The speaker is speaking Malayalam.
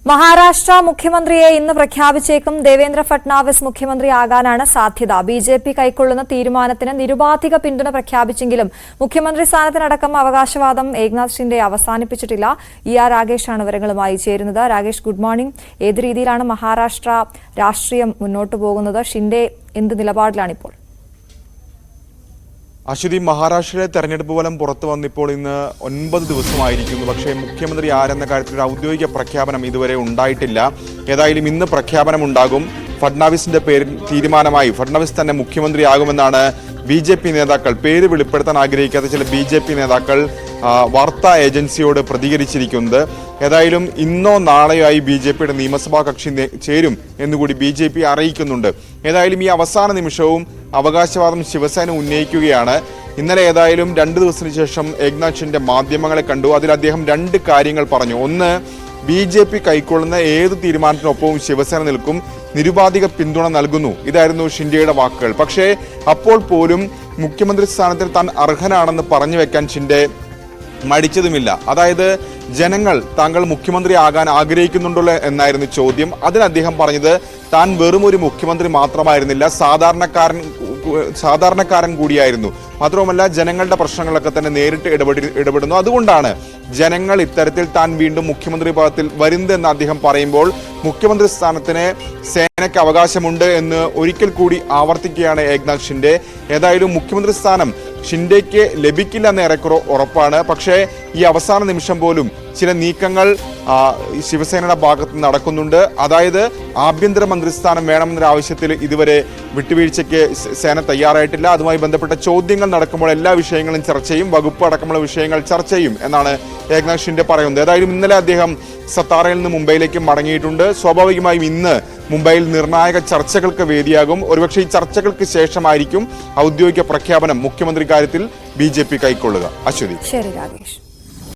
മഹാരാഷ്ട്ര മുഖ്യമന്ത്രിയെ ഇന്ന് പ്രഖ്യാപിച്ചേക്കും. ദേവേന്ദ്ര ഫട്നാവിസ് മുഖ്യമന്ത്രിയാകാനാണ് സാധ്യത. ബിജെപി കൈക്കൊള്ളുന്ന തീരുമാനത്തിന് നിരുപാധിക പിന്തുണ പ്രഖ്യാപിച്ചെങ്കിലും മുഖ്യമന്ത്രി സ്ഥാനത്തിനടക്കം അവകാശവാദം ഏക്നാഥ് ഷിൻഡെ അവസാനിപ്പിച്ചിട്ടില്ല. ആർ രാകേഷാണ് വിവരങ്ങളുമായി ചേരുന്നത്. Rakesh, good morning. ഏത് രീതിയിലാണ് മഹാരാഷ്ട്ര രാഷ്ട്രീയം മുന്നോട്ടു പോകുന്നത്? ഷിൻഡെ എന്ത് നിലപാടിലാണിപ്പോൾ? അശ്വതി, മഹാരാഷ്ട്രയിലെ തെരഞ്ഞെടുപ്പ് ഫലം പുറത്തു വന്നിപ്പോൾ ഇന്ന് 9 ദിവസമായിരിക്കുന്നു. പക്ഷേ മുഖ്യമന്ത്രി ആരെന്ന കാര്യത്തിൽ ഒരു ഔദ്യോഗിക പ്രഖ്യാപനം ഇതുവരെ ഉണ്ടായിട്ടില്ല. ഏതായാലും ഇന്ന് പ്രഖ്യാപനമുണ്ടാകും. ഫട്നാവിസിന്റെ പേരിൽ തീരുമാനമായി. ഫട്നാവിസ് തന്നെ മുഖ്യമന്ത്രിയാകുമെന്നാണ് BJP നേതാക്കൾ, പേര് വെളിപ്പെടുത്താൻ ആഗ്രഹിക്കാത്ത ചില BJP നേതാക്കൾ വാർത്താ ഏജൻസിയോട് പ്രതികരിച്ചിരിക്കുന്നത്. ഏതായാലും ഇന്നോ നാളെയായി BJPയുടെ നിയമസഭാ കക്ഷി ചേരും എന്നുകൂടി BJP അറിയിക്കുന്നുണ്ട്. ഏതായാലും ഈ അവസാന നിമിഷവും അവകാശവാദം ശിവസേന ഉന്നയിക്കുകയാണ്. ഇന്നലെ ഏതായാലും 2 ദിവസത്തിന് ശേഷം ഏക്നാഥ് ഷിൻഡെ മാധ്യമങ്ങളെ കണ്ടു. അതിൽ അദ്ദേഹം 2 കാര്യങ്ങൾ പറഞ്ഞു. ഒന്ന്, BJP കൈക്കൊള്ളുന്ന ഏത് തീരുമാനത്തിനൊപ്പവും ശിവസേന നിൽക്കും, നിരുപാധിക പിന്തുണ നൽകുന്നു. ഇതായിരുന്നു ഷിൻഡെയുടെ വാക്കുകൾ. പക്ഷേ അപ്പോൾ പോലും മുഖ്യമന്ത്രി സ്ഥാനത്തിൽ താൻ അർഹനാണെന്ന് പറഞ്ഞു വെക്കാൻ ഷിൻഡെ മടിച്ചതുമില്ല. അതായത് ജനങ്ങൾ താങ്കൾ മുഖ്യമന്ത്രി ആകാൻ ആഗ്രഹിക്കുന്നുണ്ടോ എന്നായിരുന്നു ചോദ്യം. അതിന് അദ്ദേഹം പറഞ്ഞത് താൻ വെറും ഒരു മുഖ്യമന്ത്രി മാത്രമായിരുന്നില്ല, സാധാരണക്കാരൻ കൂടിയായിരുന്നു. മാത്രവുമല്ല, ജനങ്ങളുടെ പ്രശ്നങ്ങളൊക്കെ തന്നെ നേരിട്ട് ഇടപെടുന്നു. അതുകൊണ്ടാണ് ജനങ്ങൾ ഇത്തരത്തിൽ താൻ വീണ്ടും മുഖ്യമന്ത്രി പദത്തിൽ വരുന്നതെന്ന് അദ്ദേഹം പറയുമ്പോൾ മുഖ്യമന്ത്രി സ്ഥാനത്തിന് സേനയ്ക്ക് അവകാശമുണ്ട് എന്ന് ഒരിക്കൽ കൂടി ആവർത്തിക്കുകയാണ് ഏക്നാഥ് ഷിൻഡെ. ഏതായാലും മുഖ്യമന്ത്രി സ്ഥാനം ഷിൻഡെയ്ക്ക് ലഭിക്കില്ല എന്ന് ഏറെക്കുറെ ഉറപ്പാണ്. പക്ഷേ ഈ അവസാന നിമിഷം പോലും ചില നീക്കങ്ങൾ ശിവസേനയുടെ ഭാഗത്ത് നടക്കുന്നുണ്ട്. അതായത് ആഭ്യന്തര മന്ത്രിസ്ഥാനം വേണമെന്നൊരു ആവശ്യത്തിൽ ഇതുവരെ വിട്ടുവീഴ്ചയ്ക്ക് സേന തയ്യാറായിട്ടില്ല. അതുമായി ബന്ധപ്പെട്ട ചോദ്യങ്ങൾ നടക്കുമ്പോൾ എല്ലാ വിഷയങ്ങളും ചർച്ച ചെയ്യും, വകുപ്പ് അടക്കമുള്ള വിഷയങ്ങൾ ചർച്ച ചെയ്യും എന്നാണ് ഏക്നാഥ് ഷിൻഡെ പറയുന്നത്. ഏതായാലും ഇന്നലെ അദ്ദേഹം സത്താറയിൽ നിന്ന് മുംബൈയിലേക്ക് മടങ്ങിയിട്ടുണ്ട്. സ്വാഭാവികമായും ഇന്ന് മുംബൈയിൽ നിർണായക ചർച്ചകൾക്ക് വേദിയാകും. ഒരുപക്ഷെ ഈ ചർച്ചകൾക്ക് ശേഷമായിരിക്കും ഔദ്യോഗിക പ്രഖ്യാപനം മുഖ്യമന്ത്രി കാര്യത്തിൽ BJP കൈക്കൊള്ളുക. അശ്വതി. ശരി രാകേഷ്.